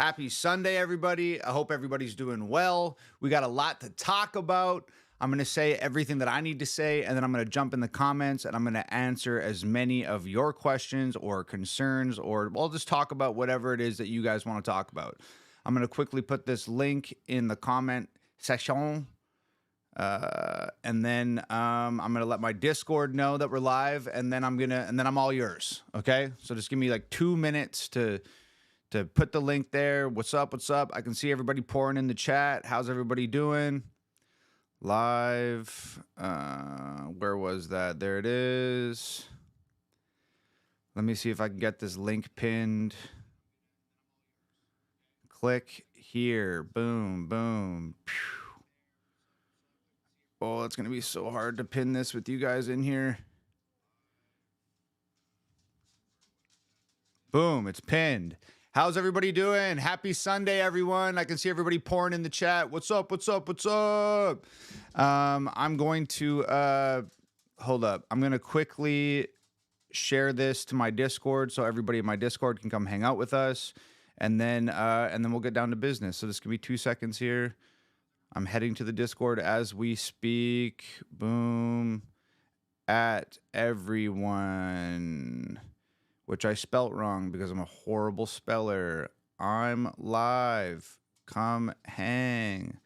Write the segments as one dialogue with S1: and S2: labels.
S1: Happy Sunday, everybody. I hope everybody's doing well. We got a lot to talk about. I'm going to say everything that I need to say, and then I'm going to jump in the comments and I'm going to answer as many of your questions or concerns, or we'll just talk about whatever it is that you guys want to talk about. I'm going to quickly put this link in the comment section. And then I'm gonna let my Discord know that we're live, and then I'm all yours. Okay, so just give me like 2 minutes to put the link there. What's up? What's up? I can see everybody pouring in the chat. How's everybody doing? Live. Where was that? There it is. Let me see if I can get this link pinned. Click here. Boom, boom. Pew. Oh, it's going to be so hard to pin this with you guys in here. Boom, it's pinned. How's everybody doing? Happy Sunday, everyone. I can see everybody pouring in the chat. What's up? What's up? What's up? I'm going to, hold up. I'm going to quickly share this to my Discord so everybody in my Discord can come hang out with us. And then we'll get down to business. So this could be 2 seconds here. I'm heading to the Discord as we speak. Boom. At everyone. Which I spelt wrong because I'm a horrible speller. I'm live. Come hang.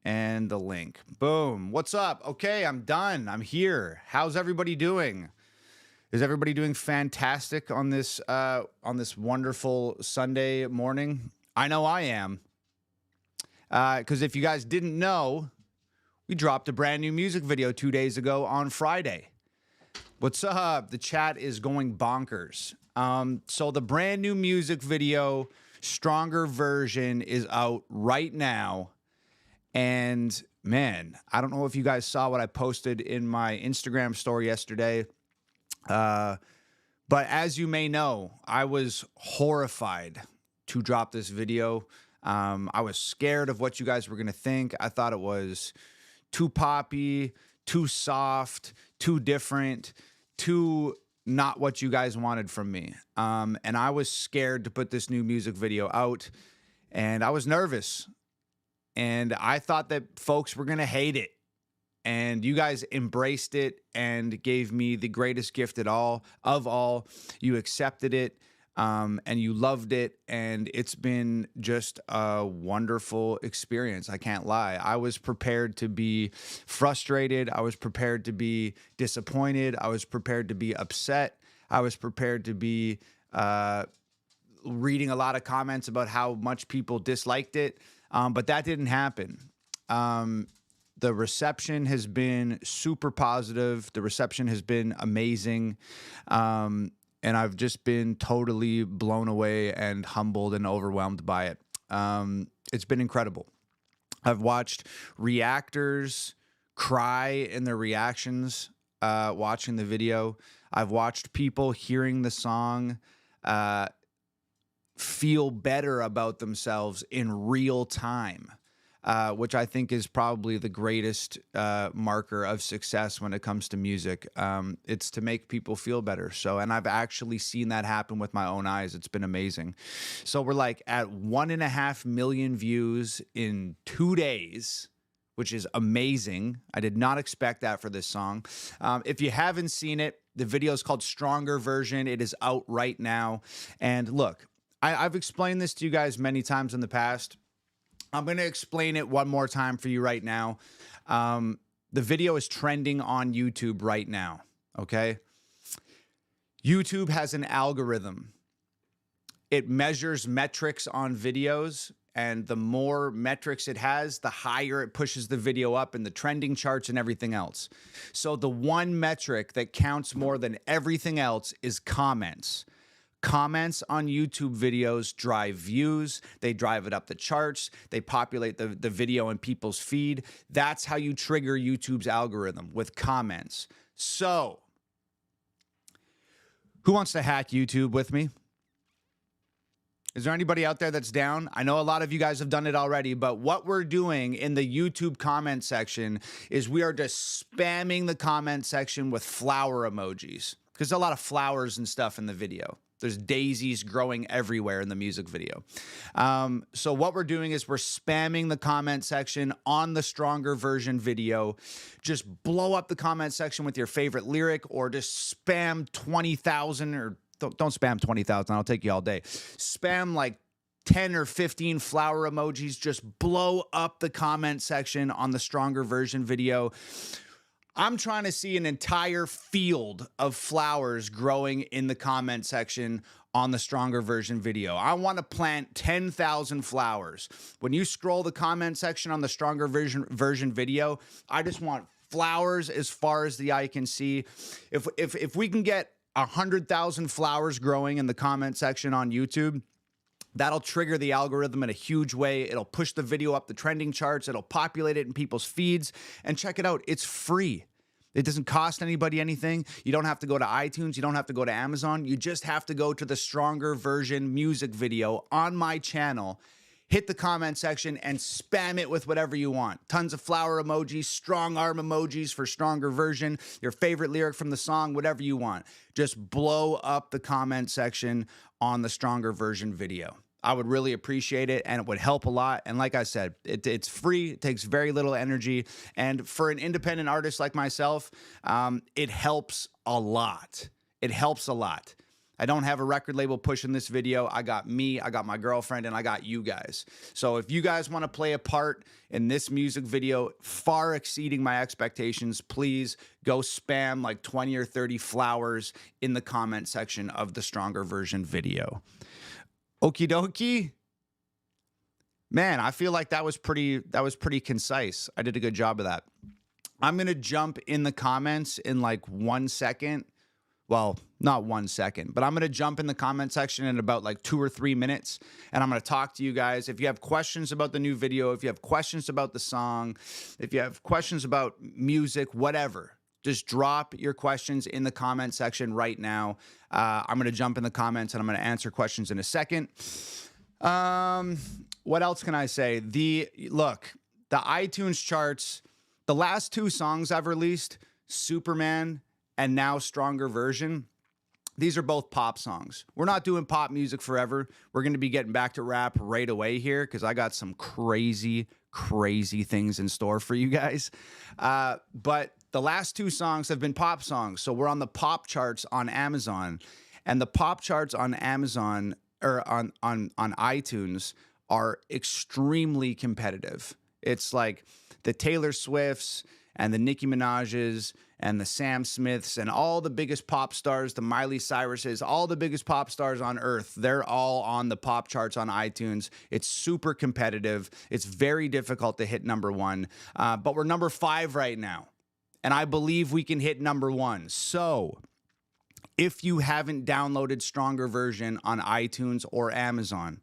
S1: And the link. Boom. What's up? Okay, I'm done. I'm here. How's everybody doing? Is everybody doing fantastic on this wonderful Sunday morning? I know I am. Because if you guys didn't know, we dropped a brand new music video 2 days ago on Friday. What's up? The chat is going bonkers. So the brand new music video, Stronger Version, is out right now. And man, I don't know if you guys saw what I posted in my Instagram story yesterday. But as you may know, I was horrified to drop this video. I was scared of what you guys were going to think. I thought it was too poppy, too soft, too different, too not what you guys wanted from me. And I was scared to put this new music video out, and I was nervous. And I thought that folks were going to hate it. And you guys embraced it and gave me the greatest gift of all. You accepted it. And you loved it, and it's been just a wonderful experience. I can't lie. I was prepared to be frustrated. I was prepared to be disappointed. I was prepared to be upset. I was prepared to be reading a lot of comments about how much people disliked it, but that didn't happen. The reception has been super positive. The reception has been amazing. And I've just been totally blown away and humbled and overwhelmed by it. It's been incredible. I've watched reactors cry in their reactions watching the video. I've watched people hearing the song feel better about themselves in real time. Which I think is probably the greatest marker of success when it comes to music. It's to make people feel better. And I've actually seen that happen with my own eyes. It's been amazing. So we're like at 1.5 million views in 2 days, which is amazing. I did not expect that for this song. If you haven't seen it, the video is called Stronger Version. It is out right now. And look, I've explained this to you guys many times in the past. I'm going to explain it one more time for you right now. The video is trending on YouTube right now, okay? YouTube has an algorithm. It measures metrics on videos, and the more metrics it has, the higher it pushes the video up in the trending charts and everything else. So the one metric that counts more than everything else is comments. Comments on YouTube videos drive views. They drive it up the charts. They populate the video in people's feed. That's how you trigger YouTube's algorithm, with comments. So, who wants to hack YouTube with me? Is there anybody out there that's down? I know a lot of you guys have done it already, but what we're doing in the YouTube comment section is we are just spamming the comment section with flower emojis, because there's a lot of flowers and stuff in the video. There's daisies growing everywhere in the music video. So what we're doing is we're spamming the comment section on the Stronger Version video. Just blow up the comment section with your favorite lyric, or just spam 20,000, or don't spam 20,000. I'll take you all day. Spam like 10 or 15 flower emojis. Just blow up the comment section on the Stronger Version video. I'm trying to see an entire field of flowers growing in the comment section on the Stronger Version video. I want to plant 10,000 flowers. When you scroll the comment section on the Stronger Version video, I just want flowers as far as the eye can see. If we can get 100,000 flowers growing in the comment section on YouTube, that'll trigger the algorithm in a huge way. It'll push the video up the trending charts. It'll populate it in people's feeds. And check it out. It's free. It doesn't cost anybody anything. You don't have to go to iTunes. You don't have to go to Amazon. You just have to go to the Stronger Version music video on my channel, hit the comment section, and spam it with whatever you want. Tons of flower emojis, strong arm emojis for Stronger Version, your favorite lyric from the song, whatever you want. Just blow up the comment section on the Stronger Version video. I would really appreciate it, and it would help a lot. And like I said, it's free. It takes very little energy. And for an independent artist like myself, it helps a lot. It helps a lot. I don't have a record label pushing this video. I got me, I got my girlfriend, and I got you guys. So if you guys want to play a part in this music video far exceeding my expectations, please go spam like 20 or 30 flowers in the comment section of the Stronger Version video. Okie dokie. Man, I feel like that was pretty concise. I did a good job of that. I'm going to jump in the comments in like 1 second. Well, not 1 second, but I'm going to jump in the comment section in about like 2 or 3 minutes, and I'm going to talk to you guys. If you have questions about the new video, if you have questions about the song, if you have questions about music, whatever, just drop your questions in the comment section right now. I'm going to jump in the comments and I'm going to answer questions in a second. What else can I say? Look, the iTunes charts, the last 2 songs I've released, Superman and now Stronger Version, these are both pop songs. We're not doing pop music forever. We're going to be getting back to rap right away here because I got some crazy things in store for you guys. But the last 2 songs have been pop songs. So we're on the pop charts on Amazon, and the pop charts on Amazon or on iTunes are extremely competitive. It's like the Taylor Swifts and the Nicki Minaj's and the Sam Smiths and all the biggest pop stars, the Miley Cyruses, all the biggest pop stars on earth, they're all on the pop charts on iTunes. It's super competitive. It's very difficult to hit #1, but we're number 5 right now. And I believe we can hit #1. So if you haven't downloaded Stronger Version on iTunes or Amazon,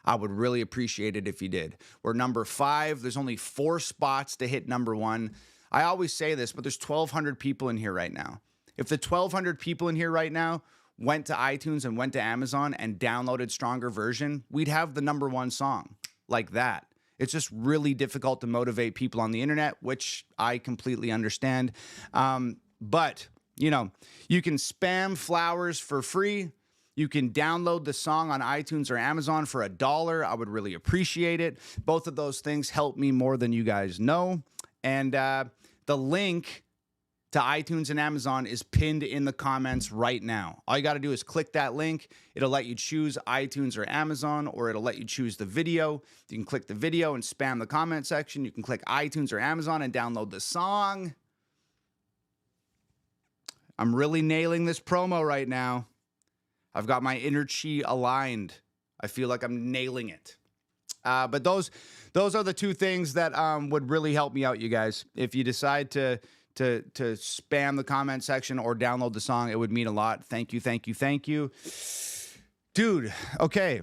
S1: I would really appreciate it if you did. We're number 5. There's only 4 spots to hit #1. I always say this, but there's 1,200 people in here right now. If the 1,200 people in here right now went to iTunes and went to Amazon and downloaded Stronger Version, we'd have the #1 song like that. It's just really difficult to motivate people on the internet, which I completely understand. But, you know, you can spam flowers for free. You can download the song on iTunes or Amazon for $1. I would really appreciate it. Both of those things help me more than you guys know. And the link to iTunes and Amazon is pinned in the comments right now. All you got to do is click that link. It'll let you choose iTunes or Amazon, or it'll let you choose the video. You can click the video and spam the comment section. You can click iTunes or Amazon and download the song. I'm really nailing this promo right now. I've got my inner chi aligned. I feel like I'm nailing it. But those are the 2 things that would really help me out, you guys. If you decide to spam the comment section or download the song, it would mean a lot. Thank you, thank you, thank you. Dude, okay.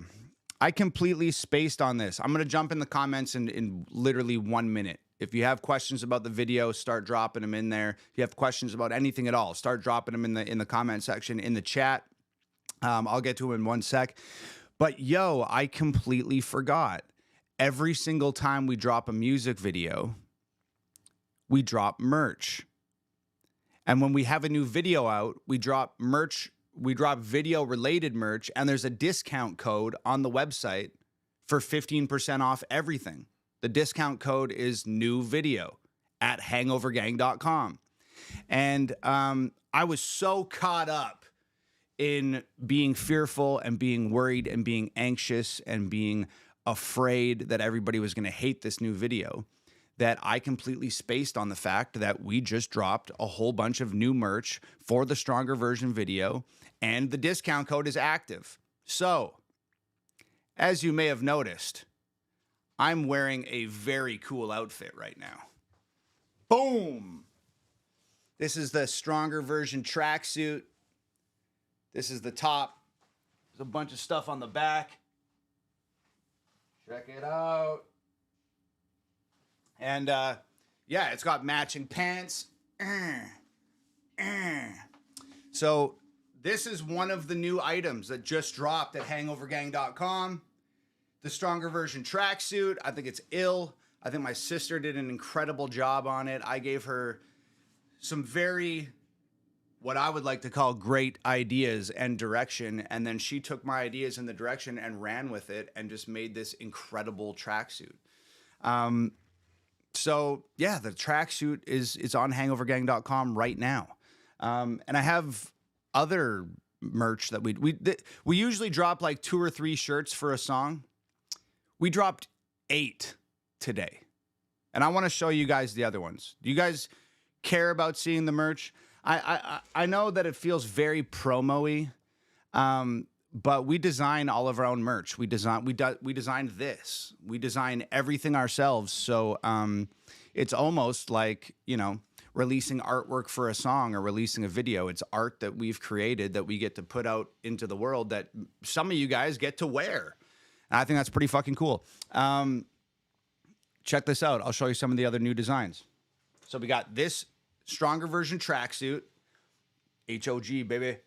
S1: I completely spaced on this. I'm going to jump in the comments in literally 1 minute. If you have questions about the video, start dropping them in there. If you have questions about anything at all, start dropping them in the comment section, in the chat. I'll get to them in 1 sec. But yo, I completely forgot. Every single time we drop a music video, we drop merch. And when we have a new video out, we drop merch video related merch, and there's a discount code on the website for 15% off everything. The discount code is new video at hangovergang.com. And I was so caught up in being fearful and being worried and being anxious and being afraid that everybody was going to hate this new video that I completely spaced on the fact that we just dropped a whole bunch of new merch for the Stronger Version video, and the discount code is active. So, as you may have noticed, I'm wearing a very cool outfit right now. Boom! This is the Stronger Version tracksuit. This is the top. There's a bunch of stuff on the back. Check it out. And yeah, it's got matching pants. So this is one of the new items that just dropped at hangovergang.com. The Stronger Version tracksuit. I think it's ill. I think my sister did an incredible job on it. I gave her some very, what I would like to call, great ideas and direction. And then she took my ideas in the direction and ran with it and just made this incredible tracksuit. So yeah, the tracksuit is on hangovergang.com right now. And I have other merch that we usually drop like 2 or 3 shirts for a song. We dropped 8 today. And I want to show you guys the other ones. Do you guys care about seeing the merch? I know that it feels very promo-y, but we design all of our own merch. We designed this. We design everything ourselves. So it's almost like, you know, releasing artwork for a song or releasing a video. It's art that we've created that we get to put out into the world that some of you guys get to wear. And I think that's pretty fucking cool. Check this out. I'll show you some of the other new designs. So we got this Stronger Version tracksuit. HOG, baby.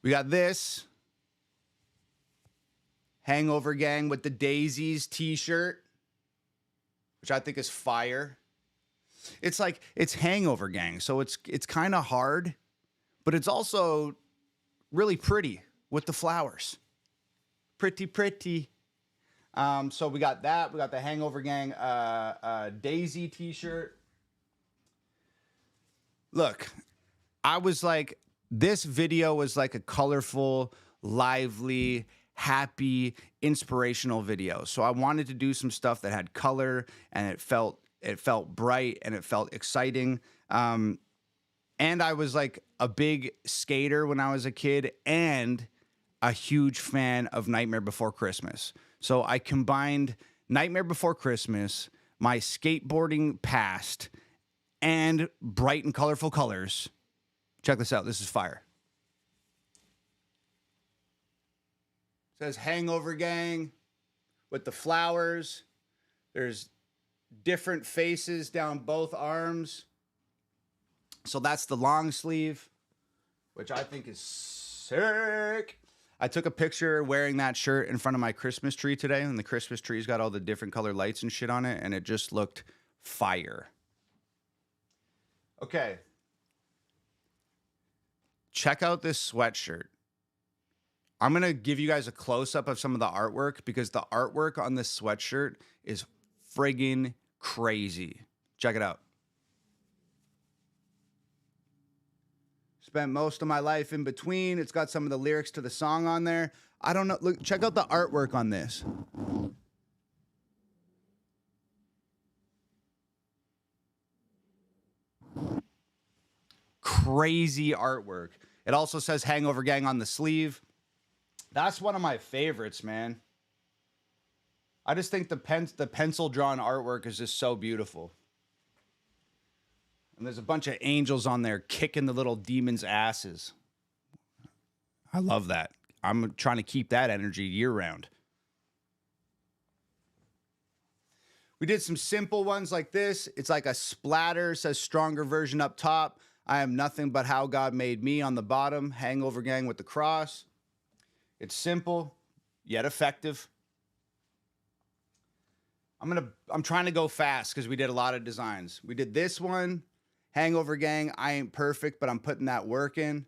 S1: We got this Hangover Gang with the Daisies t-shirt, which I think is fire. It's like, it's Hangover Gang, so it's kind of hard, but it's also really pretty with the flowers. Pretty. So we got that. We got the Hangover Gang Daisy t-shirt. Look, I was like, this video was like a colorful, lively, happy, inspirational video. So I wanted to do some stuff that had color and it felt bright and it felt exciting. And I was like a big skater when I was a kid and a huge fan of Nightmare Before Christmas. So I combined Nightmare Before Christmas, my skateboarding past, and bright and colorful colors. Check this out. This is fire. It says Hangover Gang with the flowers. There's different faces down both arms. So that's the long sleeve, which I think is sick. I took a picture wearing that shirt in front of my Christmas tree today, and the Christmas tree's got all the different color lights and shit on it, and it just looked fire. Okay. Check out this sweatshirt. I'm going to give you guys a close-up of some of the artwork because the artwork on this sweatshirt is friggin' crazy. Check it out. Spent most of my life in between. It's got some of the lyrics to the song on there. I don't know. Look, check out the artwork on this. Crazy artwork. It also says Hangover Gang on the sleeve. That's one of my favorites, man. I just think the pencil drawn artwork is just so beautiful. And there's a bunch of angels on there kicking the little demons' asses. I love that. I'm trying to keep that energy year round. We did some simple ones like this. It's like a splatter. It says Stronger Version up top. I am nothing but how God made me on the bottom. Hangover Gang with the cross. It's simple, yet effective. I'm trying to go fast because we did a lot of designs. We did this one. Hangover Gang, I ain't perfect, but I'm putting that work in.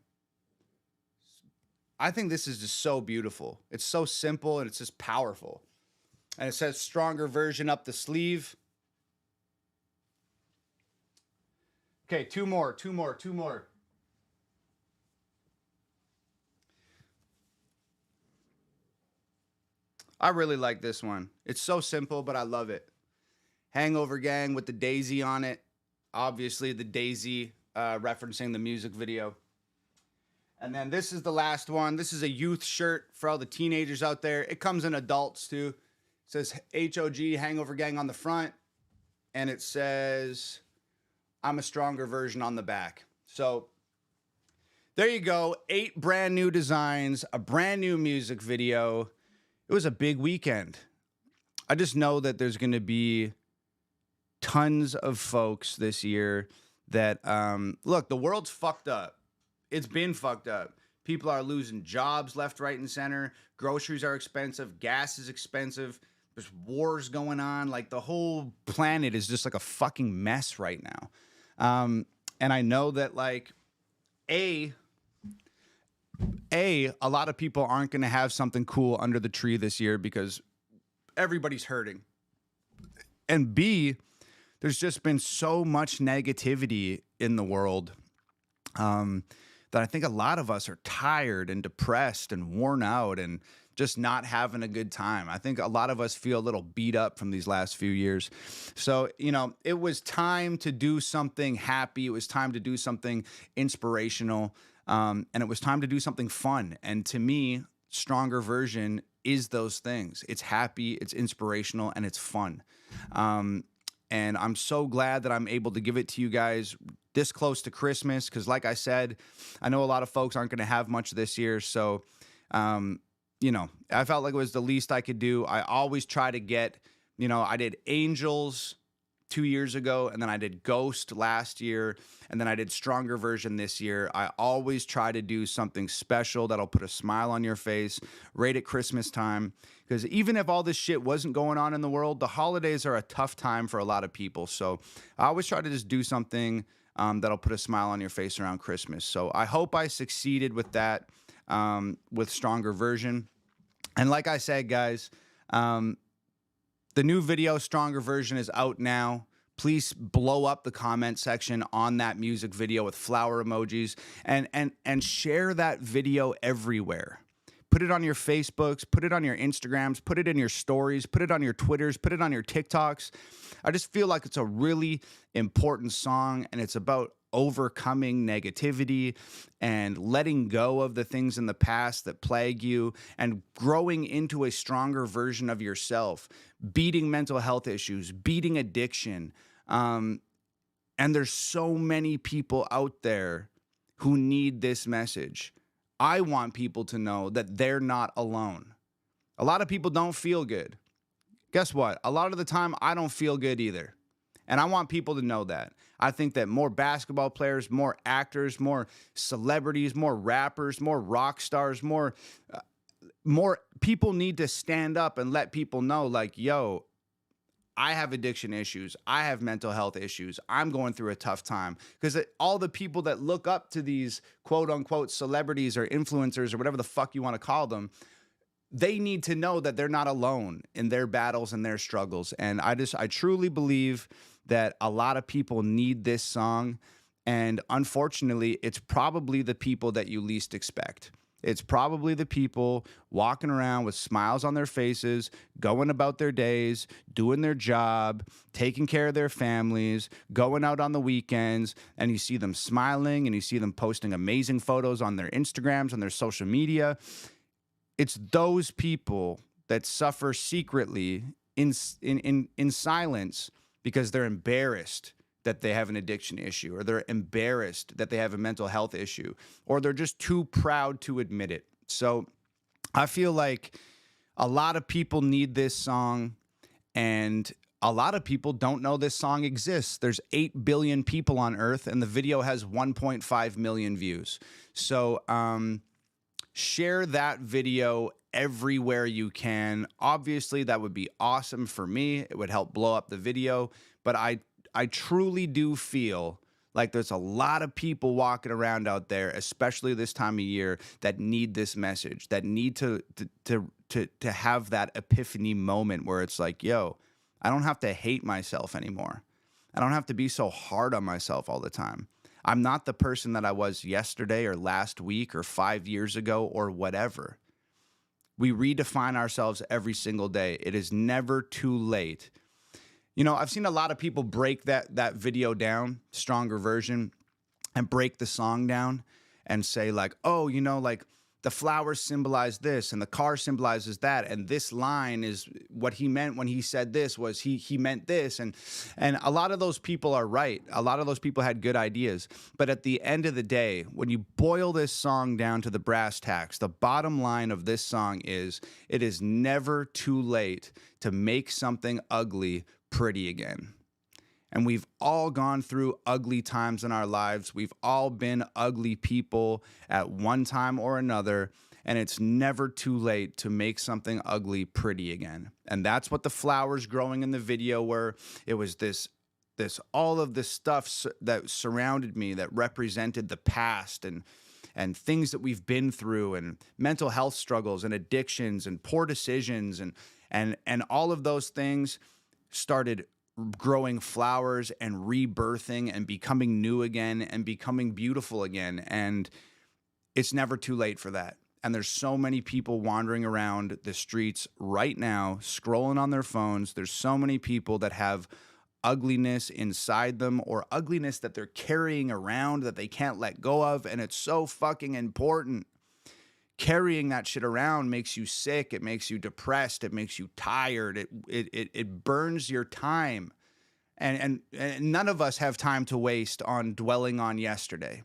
S1: I think this is just so beautiful. It's so simple and it's just powerful. And it says stronger version up the sleeve. Okay, two more. I really like this one. It's so simple, but I love it. Hangover Gang with the daisy on it. Obviously, the daisy referencing the music video. And then this is the last one. This is a youth shirt for all the teenagers out there. It comes in adults too. It says HOG Hangover Gang on the front. And it says, I'm a stronger version on the back. So there you go. 8 brand new designs, a brand new music video. It was a big weekend. I just know that there's going to be tons of folks this year that, look, the world's fucked up. It's been fucked up. People are losing jobs left, right, and center. Groceries are expensive. Gas is expensive. There's wars going on. Like, the whole planet is just like a fucking mess right now. And I know that, like, a lot of people aren't going to have something cool under the tree this year because everybody's hurting. And B, there's just been so much negativity in the world that I think a lot of us are tired and depressed and worn out and just not having a good time. I think a lot of us feel a little beat up from these last few years. So, you know, it was time to do something happy. It was time to do something inspirational. And it was time to do something fun. And to me, Stronger Version is those things. It's happy, it's inspirational, and it's fun. And I'm so glad that I'm able to give it to you guys this close to Christmas. Because like I said, I know a lot of folks aren't going to have much this year. So, you know, I felt like it was the least I could do. I always try to get, you know, I did Angels 2 years ago, and then I did Ghost last year, and then I did Stronger Version this year. I always try to do something special that'll put a smile on your face right at Christmas time, because even if all this shit wasn't going on in the world, the holidays are a tough time for a lot of people. So I always try to just do something that'll put a smile on your face around Christmas. So I hope I succeeded with that, with Stronger Version. And like I said, guys, the new video, Stronger Version, is out now. Please blow up the comment section on that music video with flower emojis and share that video everywhere. Put it on your Facebooks, put it on your Instagrams, put it in your stories, put it on your Twitters, put it on your TikToks. I just feel like it's a really important song, and it's about overcoming negativity and letting go of the things in the past that plague you and growing into a stronger version of yourself, beating mental health issues, beating addiction. And there's so many people out there who need this message. I want people to know that they're not alone. A lot of people don't feel good. Guess what? A lot of the time, I don't feel good either. And I want people to know that. I think that more basketball players, more actors, more celebrities, more rappers, more rock stars, more people need to stand up and let people know, like, yo, I have addiction issues. I have mental health issues. I'm going through a tough time. Because all the people that look up to these quote unquote celebrities or influencers or whatever the fuck you want to call them, they need to know that they're not alone in their battles and their struggles. And I truly believe that a lot of people need this song. And unfortunately, it's probably the people that you least expect. It's probably the people walking around with smiles on their faces, going about their days, doing their job, taking care of their families, going out on the weekends, and you see them smiling and you see them posting amazing photos on their Instagrams, on their social media. It's those people that suffer secretly in silence because they're embarrassed that they have an addiction issue, or they're embarrassed that they have a mental health issue, or they're just too proud to admit it. So I feel like a lot of people need this song, and a lot of people don't know this song exists. There's 8 billion people on Earth, and the video has 1.5 million views. So share that video everywhere you can. Obviously, that would be awesome for me. It would help blow up the video, but I truly do feel Like there's a lot of people walking around out there, especially this time of year, that need this message, that need to have that epiphany moment where it's like, yo, I don't have to hate myself anymore. I don't have to be so hard on myself all the time. I'm not the person that I was yesterday or last week or 5 years ago or whatever. We redefine ourselves every single day. It is never too late. You know, I've seen a lot of people break that video down, Stronger Version, and break the song down and say like, oh, you know, like the flowers symbolize this and the car symbolizes that, and this line is what he meant when he said this was he meant this, and a lot of those people are right. A lot of those people had good ideas, but at the end of the day, when you boil this song down to the brass tacks, the bottom line of this song is it is never too late to make something ugly pretty again. And we've all gone through ugly times in our lives. We've all been ugly people at one time or another. And it's never too late to make something ugly pretty again. And that's what the flowers growing in the video were. It was this all of this stuff that surrounded me that represented the past and things that we've been through and mental health struggles and addictions and poor decisions and all of those things started growing flowers and rebirthing and becoming new again and becoming beautiful again. And it's never too late for that. And there's so many people wandering around the streets right now, scrolling on their phones. There's so many people that have ugliness inside them or ugliness that they're carrying around that they can't let go of. And it's so fucking important. Carrying that shit around makes you sick. It makes you depressed. It makes you tired. It burns your time. And none of us have time to waste on dwelling on yesterday.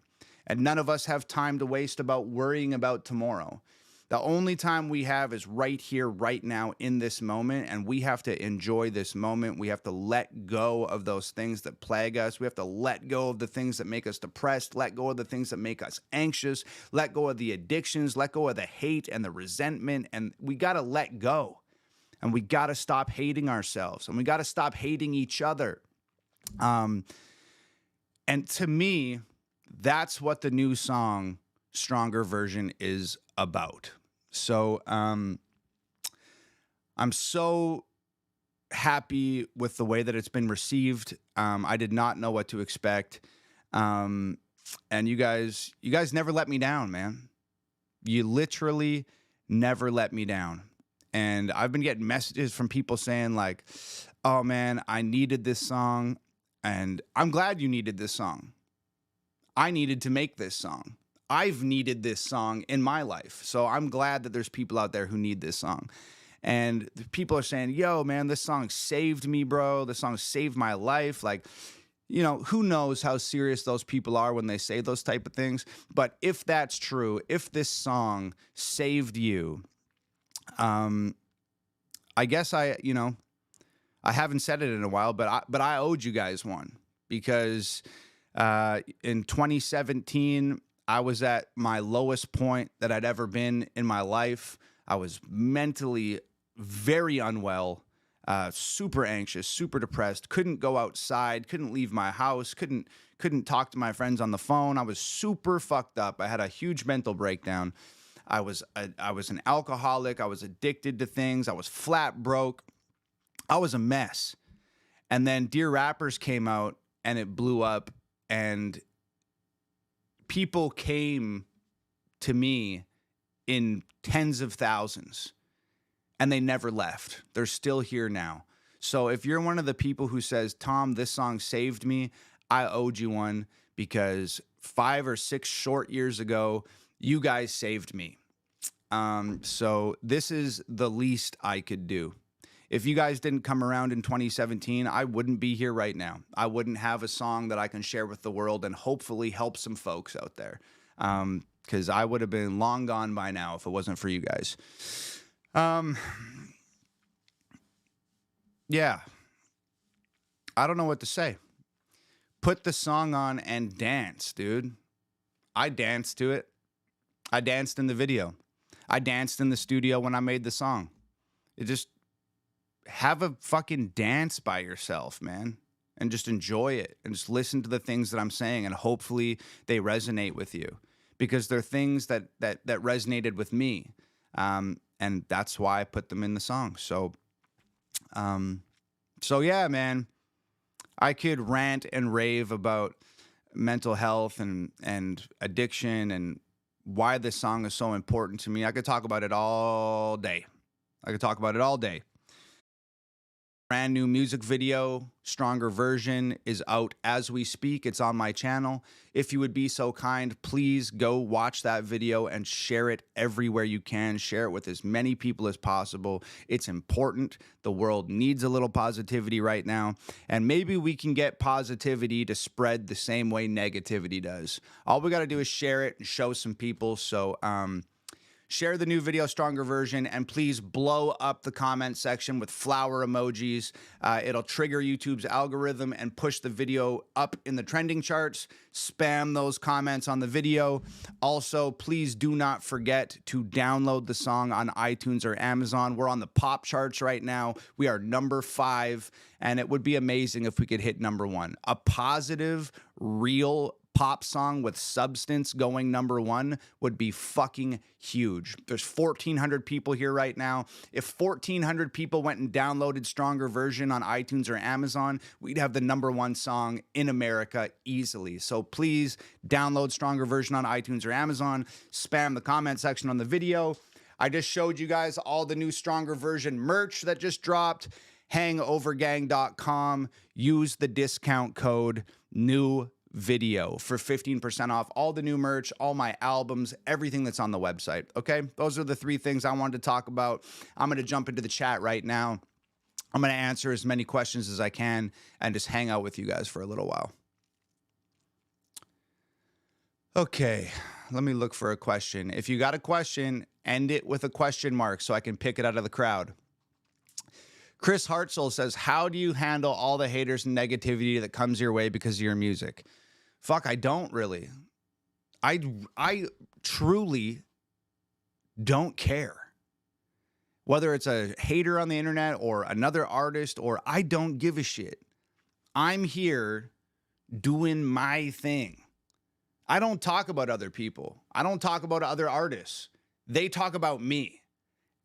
S1: And none of us have time to waste about worrying about tomorrow. The only time we have is right here, right now, in this moment, and we have to enjoy this moment. We have to let go of those things that plague us. We have to let go of the things that make us depressed, let go of the things that make us anxious, let go of the addictions, let go of the hate and the resentment, and we got to let go. And we got to stop hating ourselves, and we got to stop hating each other. And to me, that's what the new song, Stronger Version, is about. So I'm so happy with the way that it's been received. I did not know what to expect. And you guys never let me down, man. You literally never let me down. And I've been getting messages from people saying like, oh man, I needed this song. And I'm glad you needed this song. I needed to make this song. I've needed this song in my life. So I'm glad that there's people out there who need this song. And people are saying, yo, man, this song saved me, bro. This song saved my life. Like, you know, who knows how serious those people are when they say those type of things. But if that's true, if this song saved you, I guess I haven't said it in a while, but I owed you guys one because in 2017, I was at my lowest point that I'd ever been in my life. I was mentally very unwell, super anxious, super depressed, couldn't go outside, couldn't leave my house, couldn't talk to my friends on the phone. I was super fucked up. I had a huge mental breakdown. I was an alcoholic. I was addicted to things. I was flat broke. I was a mess. And then Dear Rappers came out and it blew up, and people came to me in tens of thousands, and they never left. They're still here now. So if you're one of the people who says, Tom, this song saved me, I owed you one, because 5 or 6 short years ago, you guys saved me. So this is the least I could do. If you guys didn't come around in 2017, I wouldn't be here right now. I wouldn't have a song that I can share with the world and hopefully help some folks out there. Because I would have been long gone by now if it wasn't for you guys. Yeah. I don't know what to say. Put the song on and dance, dude. I danced to it. I danced in the video. I danced in the studio when I made the song. It just... have a fucking dance by yourself, man. and just enjoy it and just listen to the things that I'm saying, and hopefully they resonate with you, because they're things that resonated with me, and that's why I put them in the song. So yeah, man, I could rant and rave about mental health and addiction and why this song is so important to me. I could talk about it all day. I could talk about it all day. Brand new music video, Stronger Version, is out as we speak. It's on my channel. If you would be so kind, please go watch that video and share it everywhere you can. Share it with as many people as possible. It's important. The world needs a little positivity right now. And maybe we can get positivity to spread the same way negativity does. All we got to do is share it and show some people. So, share the new video, Stronger Version, and please blow up the comment section with flower emojis. It'll trigger YouTube's algorithm and push the video up in the trending charts. Spam those comments on the video. Also, please do not forget to download the song on iTunes or Amazon. We're on the pop charts right now. We are number 5, and it would be amazing if we could hit number 1. A positive, real pop song with substance going number 1 would be fucking huge. There's 1,400 people here right now. If 1,400 people went and downloaded Stronger Version on iTunes or Amazon, we'd have the number 1 song in America easily. So please download Stronger Version on iTunes or Amazon. Spam the comment section on the video. I just showed you guys all the new Stronger Version merch that just dropped. Hangovergang.com. Use the discount code NEW video for 15% off all the new merch, all my albums, everything that's on the website. Okay, those are the 3 things I wanted to talk about. I'm going to jump into the chat right now. I'm going to answer as many questions as I can and just hang out with you guys for a little while. Okay, let me look for a question. If you got a question, end it with a question mark so I can pick it out of the crowd. Chris Hartzell says, how do you handle all the haters and negativity that comes your way because of your music? Fuck, I don't really. I truly don't care. Whether it's a hater on the internet or another artist, or I don't give a shit. I'm here doing my thing. I don't talk about other people. I don't talk about other artists. They talk about me.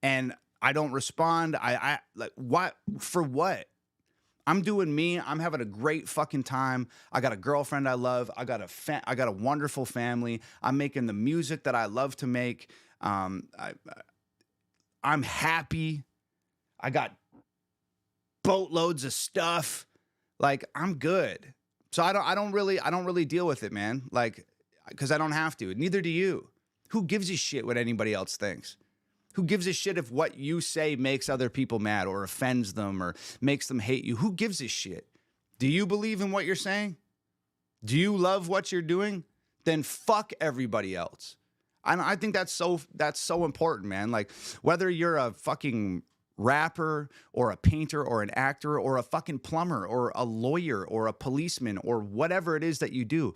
S1: And I don't respond. I like, what? For what? I'm doing me. I'm having a great fucking time. I got a girlfriend I love. I got a wonderful family. I'm making the music that I love to make. I'm happy. I got boatloads of stuff. Like, I'm good. So I don't really deal with it, man. Like, because I don't have to. Neither do you. Who gives a shit what anybody else thinks? Who gives a shit if what you say makes other people mad or offends them or makes them hate you? Who gives a shit? Do you believe in what you're saying? Do you love what you're doing? Then fuck everybody else. I think that's so important, man. Like, whether you're a fucking rapper or a painter or an actor or a fucking plumber or a lawyer or a policeman or whatever it is that you do,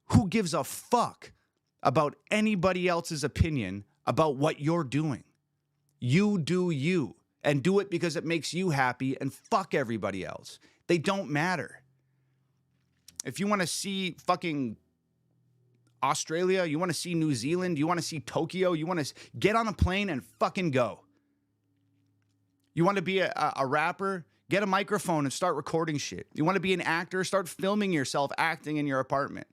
S1: who gives a fuck about anybody else's opinion about what you're doing? You do you, and do it because it makes you happy, and fuck everybody else. They don't matter. If you want to see fucking Australia, you want to see New Zealand, you want to see Tokyo, you want to get on a plane and fucking go. You want to be a rapper? Get a microphone and start recording shit. You want to be an actor? Start filming yourself acting in your apartment.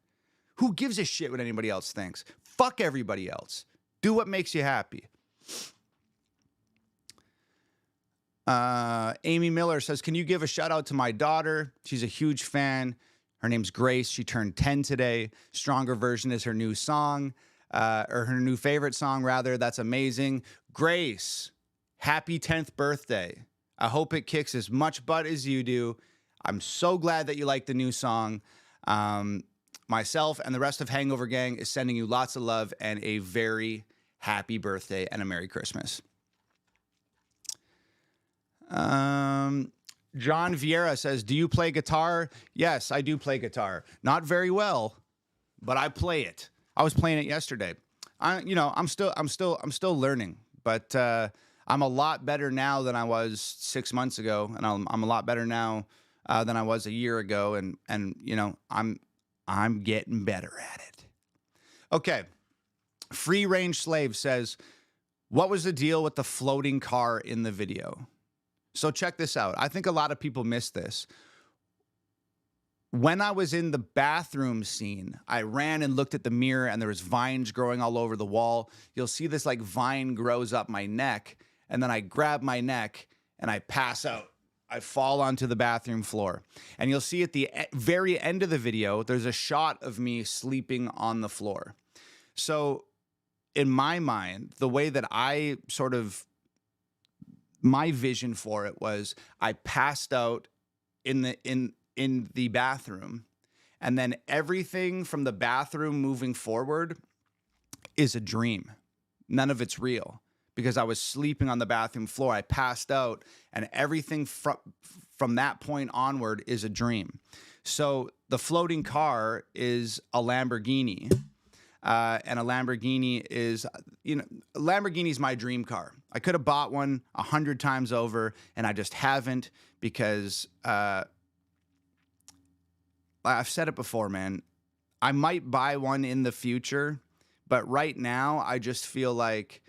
S1: Who gives a shit what anybody else thinks? Fuck everybody else. Do what makes you happy. Amy Miller says, can you give a shout out to my daughter? She's a huge fan. Her name's Grace. She turned 10 today. Stronger Version is her new song, or her new favorite song, rather. That's amazing. Grace, happy 10th birthday. I hope it kicks as much butt as you do. I'm so glad that you like the new song. Myself and the rest of Hangover Gang is sending you lots of love and a very happy birthday and a Merry Christmas. John Vieira says, do you play guitar? Yes, I do play guitar. Not very well, but I play it. I was playing it yesterday. I'm still learning, but I'm a lot better now than I was 6 months ago, and I'm a lot better now than I was a year ago, and you know, I'm getting better at it. Okay, Free Range Slave says, what was the deal with the floating car in the video? So check this out. I think a lot of people miss this. When I was in the bathroom scene, I ran and looked at the mirror and there was vines growing all over the wall. You'll see this like vine grows up my neck, and then I grab my neck and I pass out. I fall onto the bathroom floor. And you'll see at the very end of the video, there's a shot of me sleeping on the floor. So in my mind, the way that I sort of, my vision for it was I passed out in the bathroom, and then everything from the bathroom moving forward is a dream. None of it's real because I was sleeping on the bathroom floor. I passed out, and everything from that point onward is a dream. So the floating car is a Lamborghini. And a Lamborghini is, you know, Lamborghini's my dream car. I could have bought one 100 times over, and I just haven't because I've said it before, man. I might buy one in the future, but right now I just feel like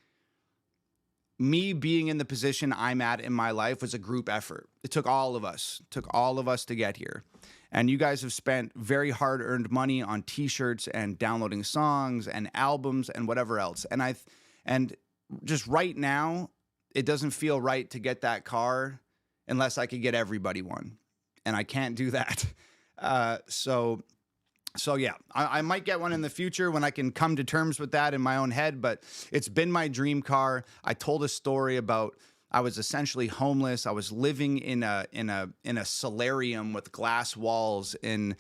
S1: me being in the position I'm at in my life was a group effort. It took all of us to get here. And you guys have spent very hard-earned money on T-shirts and downloading songs and albums and whatever else. And just right now, it doesn't feel right to get that car unless I could get everybody one, and I can't do that. So yeah, I might get one in the future when I can come to terms with that in my own head. But it's been my dream car. I told a story about. I was essentially homeless. I was living in a solarium with glass walls in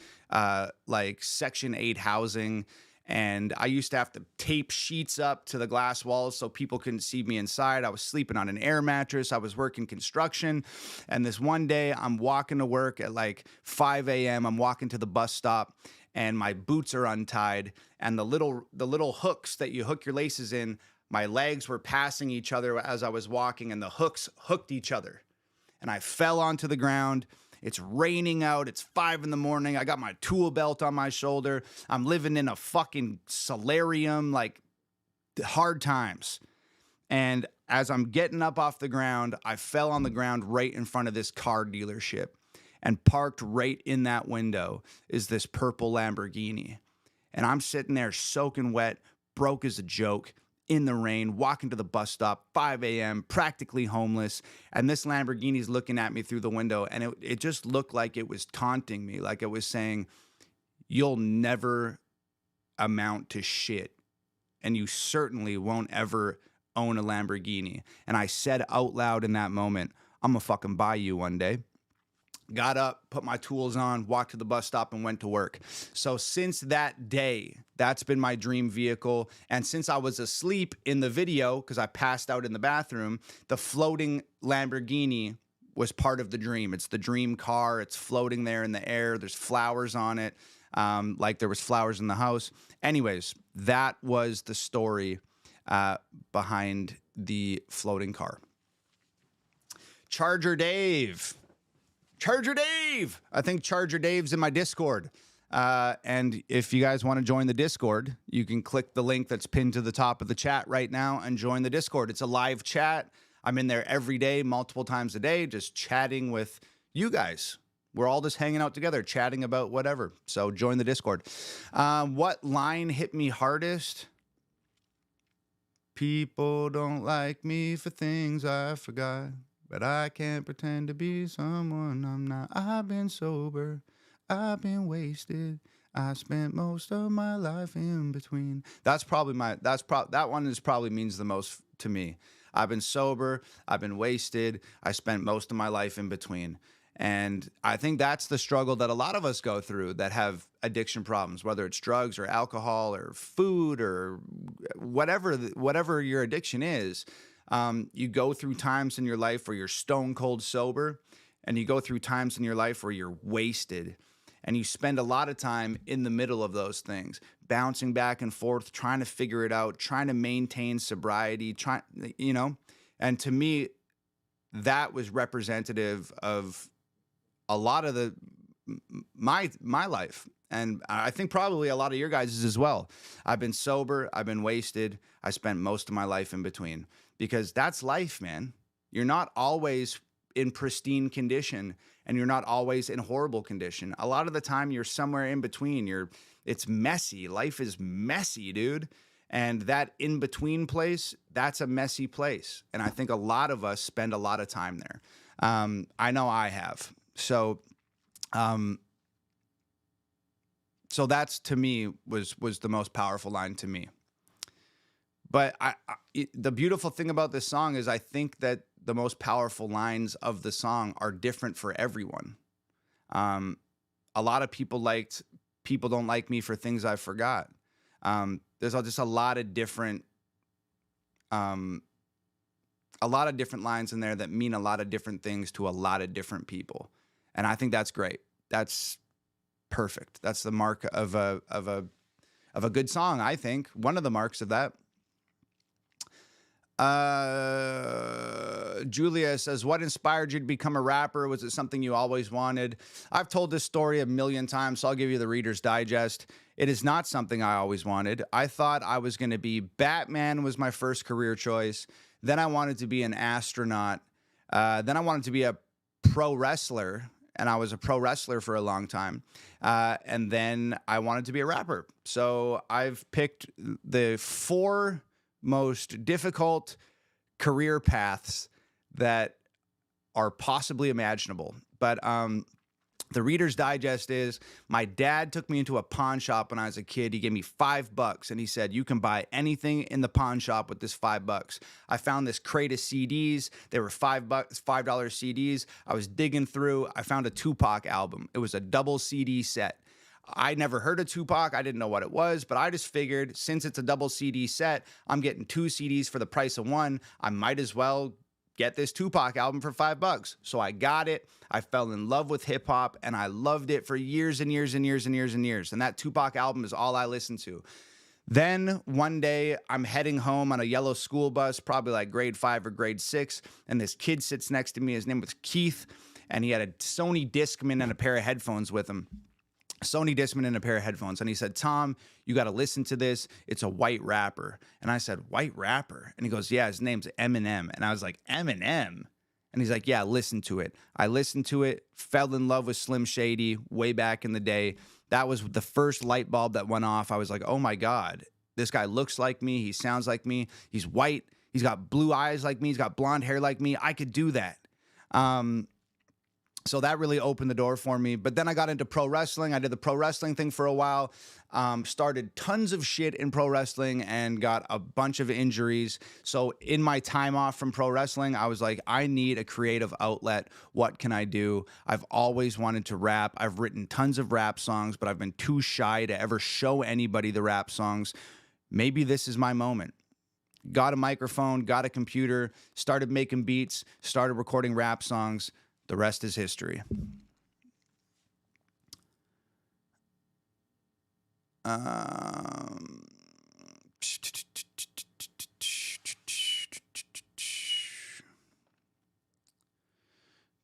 S1: like Section 8 housing. And I used to have to tape sheets up to the glass walls so people couldn't see me inside. I was sleeping on an air mattress. I was working construction. And this one day I'm walking to work at like 5 a.m. I'm walking to the bus stop and my boots are untied. And the little hooks that you hook your laces in, my legs were passing each other as I was walking, and the hooks hooked each other. And I fell onto the ground. It's raining out. It's 5 a.m. I got my tool belt on my shoulder. I'm living in a fucking solarium, like hard times. And as I'm getting up off the ground, I fell on the ground right in front of this car dealership. And parked right in that window is this purple Lamborghini. And I'm sitting there soaking wet, broke as a joke, in the rain, walking to the bus stop, 5 a.m., practically homeless. And this Lamborghini's looking at me through the window. And it just looked like it was taunting me, like it was saying, you'll never amount to shit. And you certainly won't ever own a Lamborghini. And I said out loud in that moment, I'm gonna fucking buy you one day. Got up, put my tools on, walked to the bus stop, and went to work. So since that day, that's been my dream vehicle. And since I was asleep in the video, because I passed out in the bathroom, the floating Lamborghini was part of the dream. It's the dream car. It's floating there in the air. There's flowers on it, like there was flowers in the house. Anyways, that was the story behind the floating car. Charger Dave. I think Charger Dave's in my Discord. And if you guys want to join the Discord, you can click the link that's pinned to the top of the chat right now and join the Discord. It's a live chat. I'm in there every day, multiple times a day, just chatting with you guys. We're all just hanging out together, chatting about whatever. So join the Discord. What line hit me hardest? People don't like me for things I forgot. But I can't pretend to be someone I'm not. I've been sober. I've been wasted. I spent most of my life in between. That one is probably means the most to me. I've been sober. I've been wasted. I spent most of my life in between. And I think that's the struggle that a lot of us go through that have addiction problems, whether it's drugs or alcohol or food or whatever your addiction is. You go through times in your life where you're stone cold sober, and you go through times in your life where you're wasted, and you spend a lot of time in the middle of those things, bouncing back and forth, trying to figure it out, trying to maintain sobriety, and to me, that was representative of a lot of my life, and I think probably a lot of your guys' as well. I've been sober, I've been wasted, I spent most of my life in between, because that's life, man. You're not always in pristine condition, and you're not always in horrible condition. A lot of the time you're somewhere in between. It's messy. Life is messy, dude. And that in between place, that's a messy place. And I think a lot of us spend a lot of time there. I know I have. So that's, to me, was the most powerful line to me. But the beautiful thing about this song is I think that the most powerful lines of the song are different for everyone. A lot of people liked "People Don't Like Me for Things I Forgot." There's just a lot of different lines in there that mean a lot of different things to a lot of different people. And I think that's great. That's perfect. That's the mark of a good song, I think. One of the marks of that. Julia says, what inspired you to become a rapper? Was it something you always wanted? I've told this story a million times, so I'll give you the Reader's Digest. It is not something I always wanted. I thought I was going to be Batman was my first career choice. Then I wanted to be an astronaut. Then I wanted to be a pro wrestler, and I was a pro wrestler for a long time. And then I wanted to be a rapper. So I've picked the 4 most difficult career paths that are possibly imaginable. But the Reader's Digest is, my dad took me into a pawn shop when I was a kid. He gave me $5 and he said, you can buy anything in the pawn shop with this $5. I found this crate of CDs. They were $5 CDs. I was digging through. I found a Tupac album. It was a double CD set. I never heard of Tupac. I didn't know what it was, but I just figured, since it's a double CD set, I'm getting 2 CDs for the price of 1. I might as well get this Tupac album for $5. So I got it. I fell in love with hip hop, and I loved it for years and years and years and years and years. And that Tupac album is all I listened to. Then one day I'm heading home on a yellow school bus, probably like grade 5 or grade 6. And this kid sits next to me. His name was Keith, and he had a Sony Discman and a pair of headphones with him. Sony Discman and a pair of headphones. And he said, Tom, you got to listen to this. It's a white rapper. And I said, white rapper? And he goes, yeah, his name's Eminem. And I was like, Eminem? And he's like, yeah, listen to it. I listened to it, fell in love with Slim Shady way back in the day. That was the first light bulb that went off. I was like, oh my God, this guy looks like me. He sounds like me. He's white. He's got blue eyes like me. He's got blonde hair like me. I could do that. So that really opened the door for me. But then I got into pro wrestling. I did the pro wrestling thing for a while, started tons of shit in pro wrestling and got a bunch of injuries. So in my time off from pro wrestling, I was like, I need a creative outlet. What can I do? I've always wanted to rap. I've written tons of rap songs, but I've been too shy to ever show anybody the rap songs. Maybe this is my moment. Got a microphone, got a computer, started making beats, started recording rap songs. The rest is history.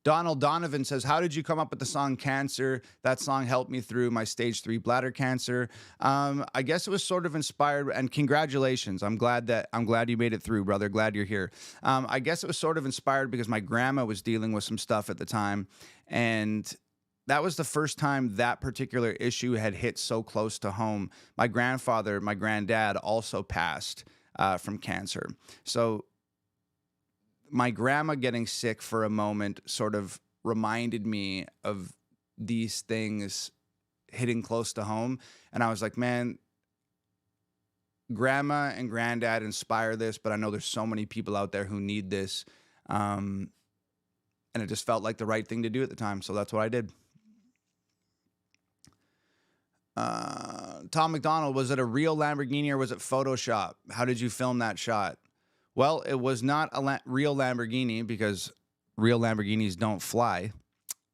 S1: Donald Donovan says, how did you come up with the song Cancer? That song helped me through my stage 3 bladder cancer. I guess it was sort of inspired, and congratulations. I'm glad you made it through, brother. Glad you're here. I guess it was sort of inspired because my grandma was dealing with some stuff at the time, and that was the first time that particular issue had hit so close to home. My granddad also passed from cancer. So my grandma getting sick for a moment sort of reminded me of these things hitting close to home. And I was like, man, grandma and granddad inspire this, but I know there's so many people out there who need this. And it just felt like the right thing to do at the time. So that's what I did. Tom McDonald, was it a real Lamborghini or was it Photoshop? How did you film that shot? Well, it was not a real Lamborghini because real Lamborghinis don't fly.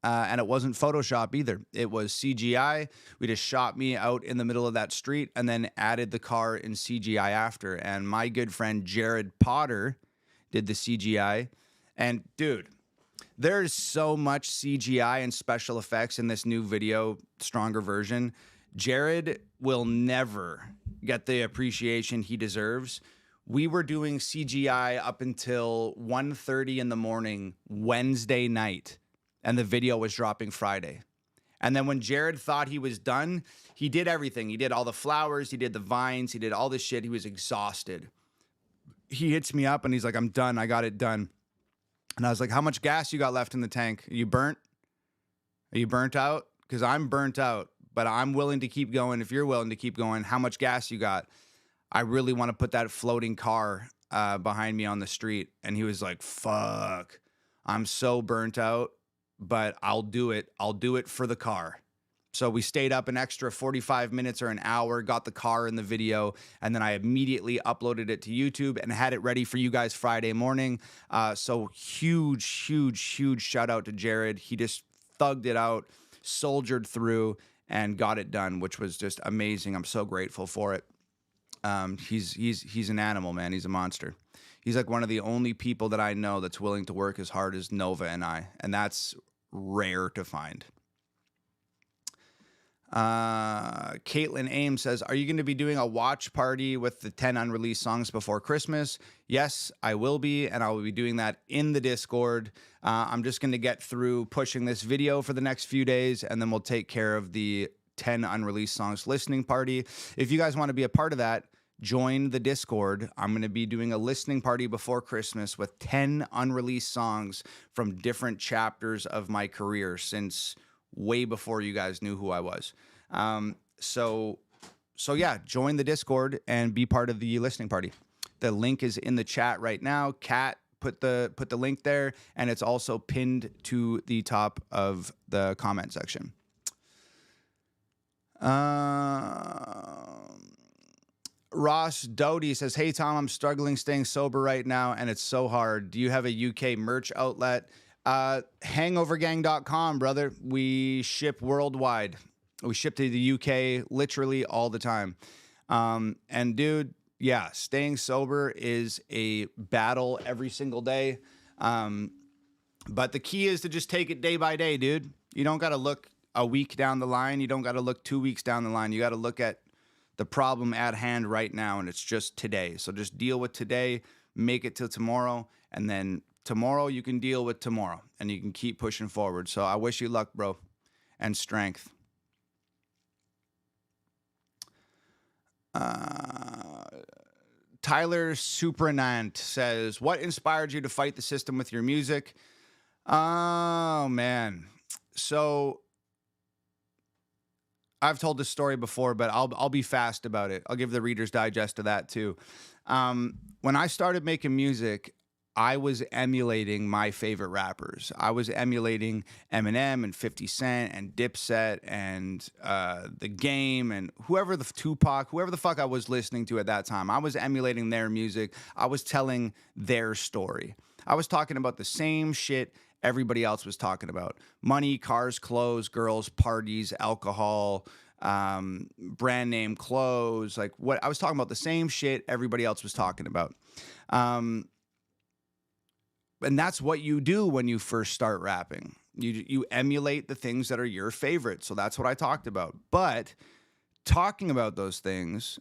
S1: And it wasn't Photoshop either. It was CGI. We just shot me out in the middle of that street and then added the car in CGI after. And my good friend Jared Potter did the CGI. And dude, There's so much CGI and special effects in this new video, stronger version. Jared will never get the appreciation he deserves. We were doing CGI up until 1:30 in the morning, Wednesday night, and the video was dropping Friday. And then when Jared thought he was done, he did everything. He did all the flowers, he did the vines, he did all this shit. He was exhausted. He hits me up and he's like, I'm done. I got it done. And I was like, how much gas you got left in the tank? Are you burnt? Are you burnt out? Because I'm burnt out, but I'm willing to keep going. If you're willing to keep going, how much gas you got? I really want to put that floating car behind me on the street. And he was like, fuck, I'm so burnt out, but I'll do it. I'll do it for the car. So we stayed up an extra 45 minutes or an hour, got the car in the video, and then I immediately uploaded it to YouTube and had it ready for you guys Friday morning. So huge shout out to Jared. He just thugged it out, soldiered through, and got it done, which was just amazing. I'm so grateful for it. He's an animal, man. He's a monster. He's like one of the only people that I know that's willing to work as hard as Nova and I, and that's rare to find. Caitlin Ames says, are you going to be doing a watch party with the 10 unreleased songs before Christmas? Yes, I will be, and I will be doing that in the Discord. I'm just going to get through pushing this video for the next few days, and then we'll take care of the 10 unreleased songs listening party. If you guys want to be a part of that, join the Discord. I'm going to be doing a listening party before Christmas with 10 unreleased songs from different chapters of my career since way before you guys knew who I was. So yeah, join the Discord and be part of the listening party. The link is in the chat right now. Kat put the link there, and it's also pinned to the top of the comment section. Ross Doty says, hey, Tom, I'm struggling staying sober right now, and it's so hard. Do you have a UK merch outlet? Hangovergang.com, brother. We ship worldwide. We ship to the UK literally all the time. And dude, yeah, staying sober is a battle every single day. But the key is to just take it day by day, dude. You don't got to look a week down the line. You don't got to look 2 weeks down the line. You got to look at the problem at hand right now, and it's just today. So just deal with today, make it till tomorrow, and then tomorrow you can deal with tomorrow, and you can keep pushing forward. So I wish you luck, bro, and strength. Tyler Supranant says, what inspired you to fight the system with your music? Oh, man. So I've told this story before, but I'll be fast about it. I'll give the Reader's Digest to that too. When I started making music, I was emulating my favorite rappers. I was emulating Eminem and 50 Cent and Dipset and The Game and whoever the Tupac, whoever the fuck I was listening to at that time. I was emulating their music. I was telling their story. I was talking about the same shit everybody else was talking about: money, cars, clothes, girls, parties, alcohol, brand name clothes. Like, what I was talking about, the same shit everybody else was talking about. And that's what you do when you first start rapping. You emulate the things that are your favorite. So that's what I talked about. But talking about those things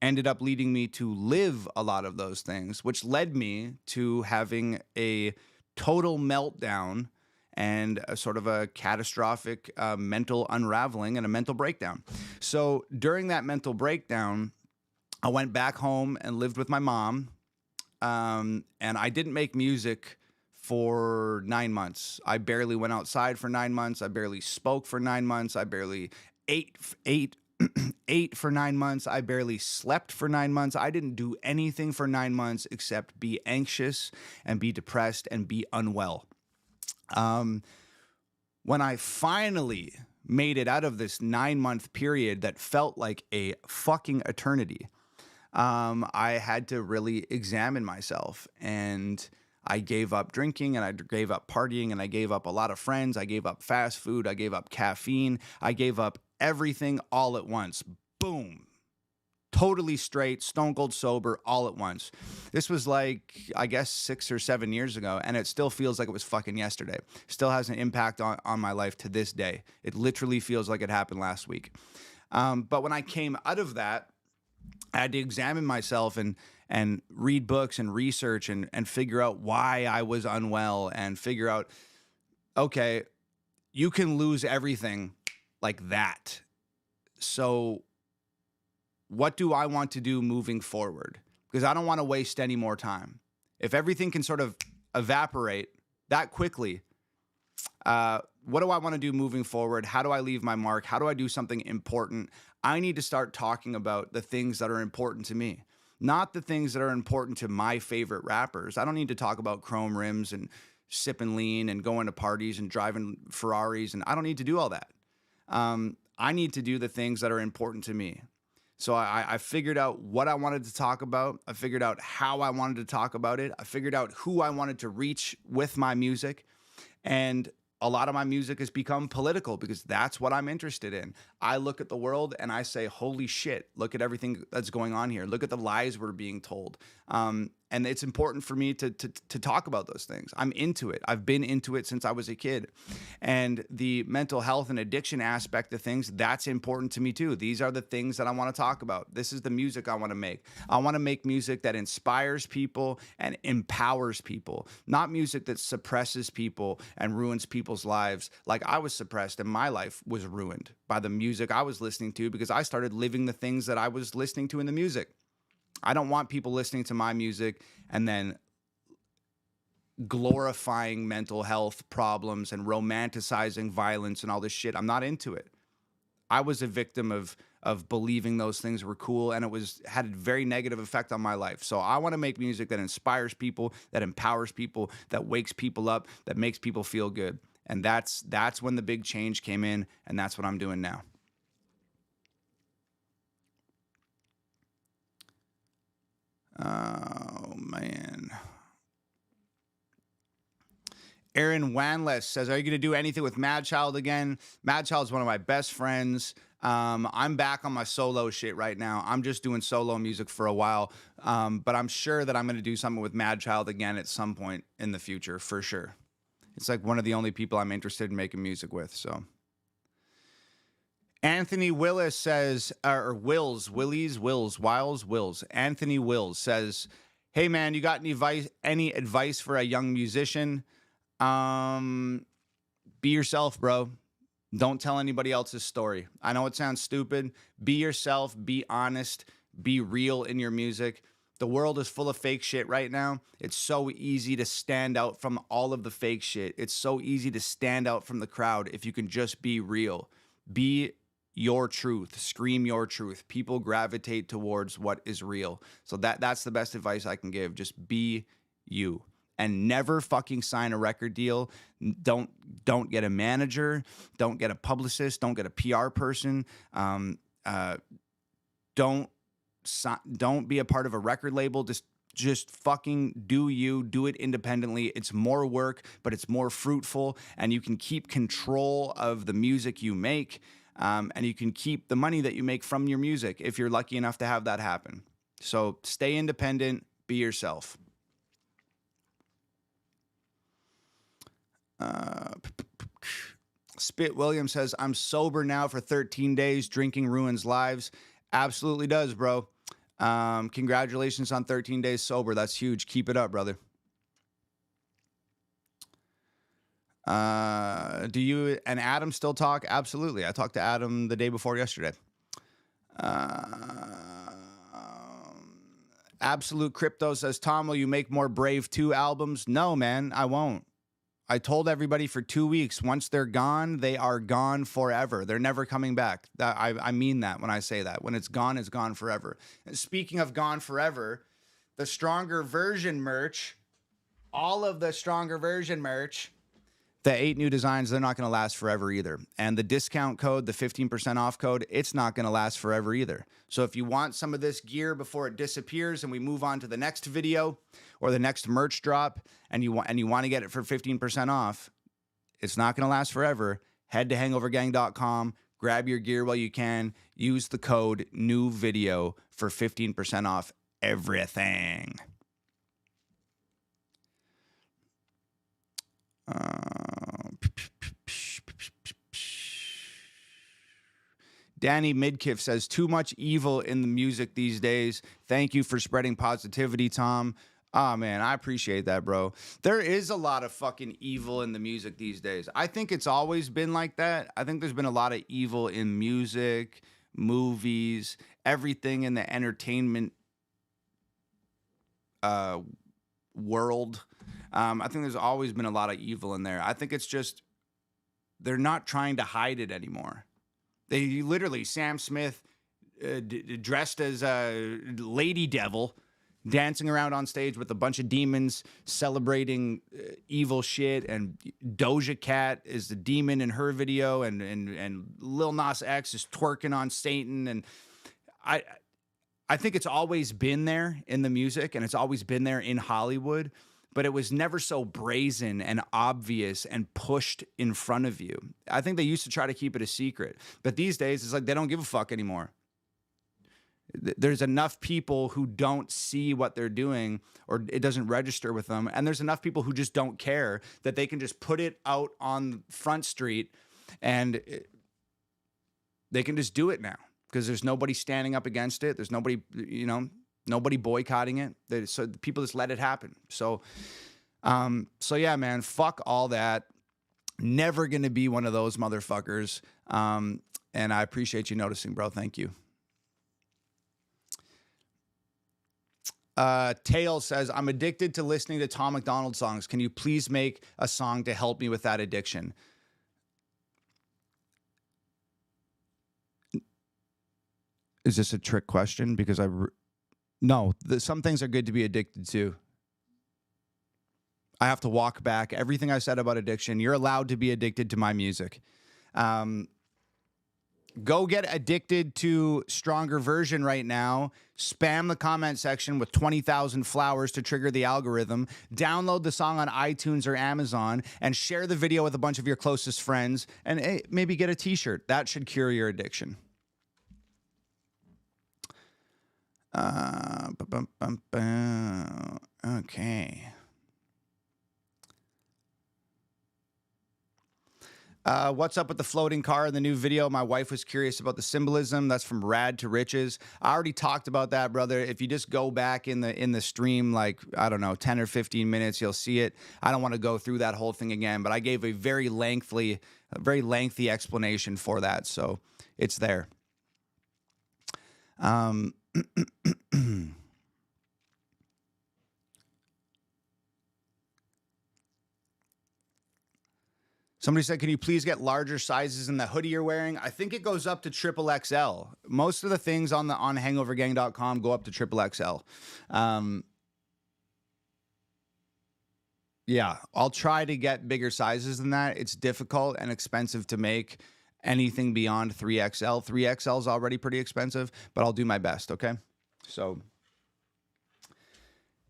S1: ended up leading me to live a lot of those things, which led me to having a total meltdown and a sort of a catastrophic mental unraveling and a mental breakdown. So during that mental breakdown, I went back home and lived with my mom. And I didn't make music for 9 months. I barely went outside for 9 months. I barely spoke for 9 months. I barely ate for 9 months. I barely slept for 9 months. I didn't do anything for 9 months except be anxious and be depressed and be unwell. When I finally made it out of this 9-month period that felt like a fucking eternity, I had to really examine myself, and I gave up drinking, and I gave up partying, and I gave up a lot of friends. I gave up fast food. I gave up caffeine. I gave up everything all at once. Boom. totally straight, stone cold sober, all at once. This was like, I guess, 6 or 7 years ago, and it still feels like it was fucking yesterday. Still has an impact on my life to this day. It literally feels like it happened last week. But when I came out of that, I had to examine myself and read books and research and figure out why I was unwell and figure out, okay, you can lose everything like that. So what do I want to do moving forward? Because I don't want to waste any more time. If everything can sort of evaporate that quickly, what do I want to do moving forward? How do I leave my mark? How do I do something important? I need to start talking about the things that are important to me, not the things that are important to my favorite rappers. I don't need to talk about chrome rims and sipping lean and going to parties and driving Ferraris, and I don't need to do all that. I need to do the things that are important to me. So I figured out what I wanted to talk about. I figured out how I wanted to talk about it. I figured out who I wanted to reach with my music. And a lot of my music has become political because that's what I'm interested in. I look at the world and I say, holy shit, look at everything that's going on here. Look at the lies we're being told. And it's important for me to talk about those things. I'm into it. I've been into it since I was a kid. And the mental health and addiction aspect of things, that's important to me too. These are the things that I want to talk about. This is the music I want to make. I want to make music that inspires people and empowers people, not music that suppresses people and ruins people's lives. Like I was suppressed and my life was ruined by the music I was listening to because I started living the things that I was listening to in the music. I don't want people listening to my music and then glorifying mental health problems and romanticizing violence and all this shit. I'm not into it. I was a victim of believing those things were cool, and had a very negative effect on my life. So I want to make music that inspires people, that empowers people, that wakes people up, that makes people feel good. And that's when the big change came in, and that's what I'm doing now. Oh, man. Aaron Wanless says, are you going to do anything with Madchild again? Madchild is one of my best friends. I'm back on my solo shit right now. I'm just doing solo music for a while. But I'm sure that I'm going to do something with Madchild again at some point in the future, for sure. It's like one of the only people I'm interested in making music with, so... Anthony Willis says, Wills. Anthony Wills says, hey man, you got any advice for a young musician? Be yourself, bro. Don't tell anybody else's story. I know it sounds stupid. Be yourself, be honest, be real in your music. The world is full of fake shit right now. It's so easy to stand out from all of the fake shit. It's so easy to stand out from the crowd if you can just be real. Be your truth. Scream your truth. People gravitate towards what is real. So that's the best advice I can give. Just be you. And never fucking sign a record deal. Don't get a manager. Don't get a publicist. Don't get a PR person. Don't be a part of a record label. Just fucking do you. Do it independently. It's more work, but it's more fruitful, and you can keep control of the music you make. And you can keep the money that you make from your music if you're lucky enough to have that happen. So stay independent, be yourself. Spit Williams says, I'm sober now for 13 days. Drinking ruins lives. Absolutely does, bro. Congratulations on 13 days sober. That's huge. Keep it up, brother. Do you and Adam still talk? Absolutely. I talked to Adam the day before yesterday. Absolute Crypto says, Tom, will you make more Brave 2 albums? No, man, I won't. I told everybody for 2 weeks, once they're gone, they are gone forever. They're never coming back. I mean that when I say that. When it's gone forever. And speaking of gone forever, the Stronger Version merch, all of the Stronger Version merch, the 8 new designs, they're not going to last forever either. And the discount code, the 15% off code, it's not going to last forever either. So if you want some of this gear before it disappears and we move on to the next video or the next merch drop and you want to get it for 15% off, it's not going to last forever. Head to hangovergang.com, Grab your gear while you can. Use the code new video for 15% off everything. Danny Midkiff says, too much evil in the music these days. Thank you for spreading positivity, Tom. Oh, man, I appreciate that, bro. There is a lot of fucking evil in the music these days. I think it's always been like that. I think there's been a lot of evil in music, movies, everything in the entertainment world. I think there's always been a lot of evil in there. I think it's just they're not trying to hide it anymore. They literally, Sam Smith dressed as a lady devil, dancing around on stage with a bunch of demons celebrating evil shit, and Doja Cat is the demon in her video, and Lil Nas X is twerking on Satan, and I think it's always been there in the music, and it's always been there in Hollywood, but it was never so brazen and obvious and pushed in front of you. I think they used to try to keep it a secret, but these days it's like they don't give a fuck anymore. There's enough people who don't see what they're doing, or it doesn't register with them, and there's enough people who just don't care that they can just put it out on Front Street, and they can just do it now because there's nobody standing up against it. There's nobody, nobody boycotting it. So people just let it happen. So yeah, man, fuck all that. Never going to be one of those motherfuckers. And I appreciate you noticing, bro. Thank you. Tail says, I'm addicted to listening to Tom MacDonald songs. Can you please make a song to help me with that addiction? Is this a trick question? Because no, some things are good to be addicted to. I have to walk back everything I said about addiction. You're allowed to be addicted to my music. Go get addicted to Stronger Version right now. Spam the comment section with 20,000 flowers to trigger the algorithm. Download the song on iTunes or Amazon and share the video with a bunch of your closest friends. And hey, maybe get a t-shirt. That should cure your addiction. Okay. What's up with the floating car in the new video? My wife was curious about the symbolism. That's from Rad to Riches. I already talked about that, brother. If you just go back in the stream, like, I don't know, 10 or 15 minutes, you'll see it. I don't want to go through that whole thing again, but I gave a very lengthy explanation for that. So it's there. Somebody said, can you please get larger sizes in the hoodie you're wearing? I think it goes up to triple XL. Most of the things on hangovergang.com go up to triple XL. Yeah, I'll try to get bigger sizes than that. It's difficult and expensive to make anything beyond 3XL. 3XL is already pretty expensive, but I'll do my best, okay? So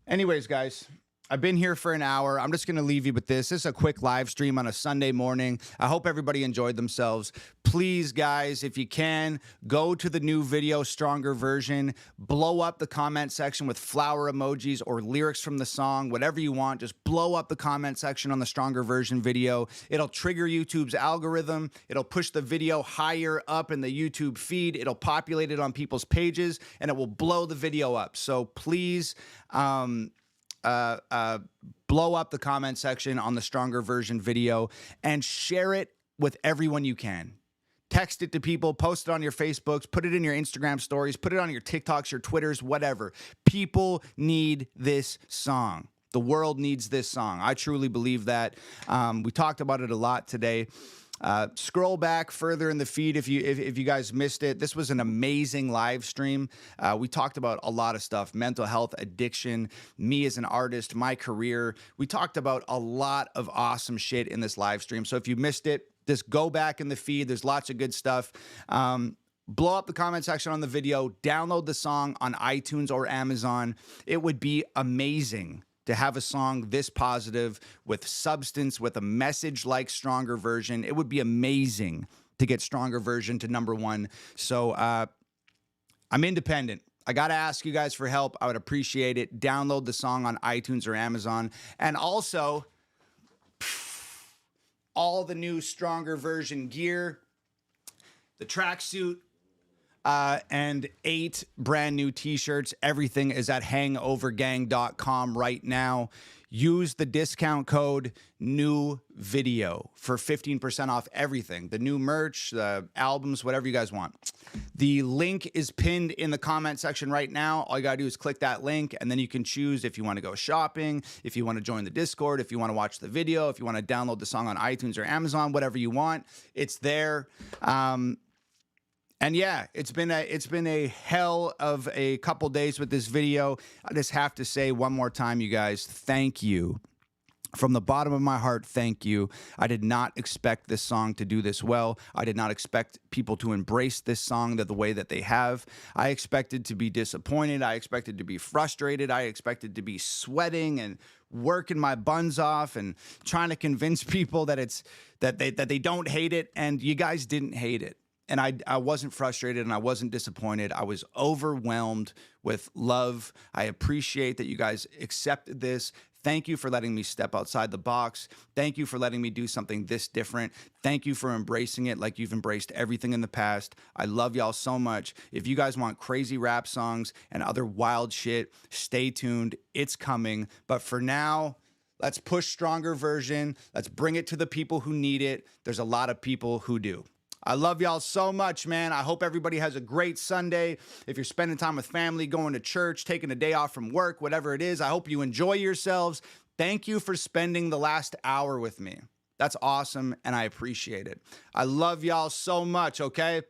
S1: anyways, guys, I've been here for an hour. I'm just going to leave you with this. This is a quick live stream on a Sunday morning. I hope everybody enjoyed themselves. Please, guys, if you can, go to the new video, Stronger Version. Blow up the comment section with flower emojis or lyrics from the song, whatever you want. Just blow up the comment section on the Stronger Version video. It'll trigger YouTube's algorithm. It'll push the video higher up in the YouTube feed. It'll populate it on people's pages, and it will blow the video up. So please, blow up the comment section on the Stronger Version video and share it with everyone you can. Text it to people, post it on your Facebooks, put it in your Instagram stories, put it on your TikToks, your Twitters, whatever. People need this song. The world needs this song. I truly believe that. We talked about it a lot today. Scroll back further in the feed if you guys missed it. This was an amazing live stream. We talked about a lot of stuff: mental health, addiction, me as an artist, my career. We talked about a lot of awesome shit in this live stream. So if you missed it, just go back in the feed. There's lots of good stuff. Blow up the comment section on the video. Download the song on iTunes or Amazon. It would be amazing to have a song this positive with substance, with a message like Stronger Version. It would be amazing to get Stronger Version to #1. So I'm independent. I got to ask you guys for help. I would appreciate it. Download the song on iTunes or Amazon. And also, all the new Stronger Version gear, the tracksuit, and 8 brand new t-shirts. Everything is at hangovergang.com right now. Use the discount code NEWVIDEO for 15% off everything. The new merch, the albums, whatever you guys want. The link is pinned in the comment section right now. All you gotta do is click that link, and then you can choose if you want to go shopping, if you want to join the Discord, if you want to watch the video, if you want to download the song on iTunes or Amazon, whatever you want. It's there. And yeah, it's been a hell of a couple days with this video. I just have to say one more time, you guys, thank you. From the bottom of my heart, thank you. I did not expect this song to do this well. I did not expect people to embrace this song the way that they have. I expected to be disappointed. I expected to be frustrated. I expected to be sweating and working my buns off and trying to convince people that they don't hate it, and you guys didn't hate it. And I wasn't frustrated and I wasn't disappointed. I was overwhelmed with love. I appreciate that you guys accepted this. Thank you for letting me step outside the box. Thank you for letting me do something this different. Thank you for embracing it like you've embraced everything in the past. I love y'all so much. If you guys want crazy rap songs and other wild shit, stay tuned. It's coming. But for now, let's push Stronger Version. Let's bring it to the people who need it. There's a lot of people who do. I love y'all so much, man. I hope everybody has a great Sunday. If you're spending time with family, going to church, taking a day off from work, whatever it is, I hope you enjoy yourselves. Thank you for spending the last hour with me. That's awesome, and I appreciate it. I love y'all so much, okay?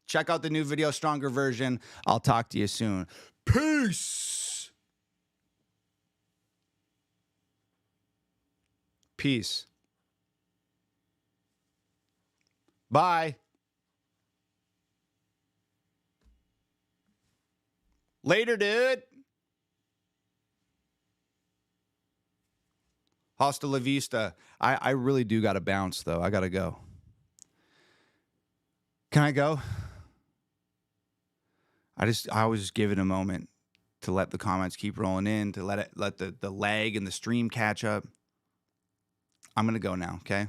S1: Check out the new video, Stronger Version. I'll talk to you soon. Peace. Peace. Bye. Later, dude. Hasta la vista. I really do got to bounce, though. I got to go. Can I go? I always just give it a moment to let the comments keep rolling in, to let the lag and the stream catch up. I'm going to go now, okay?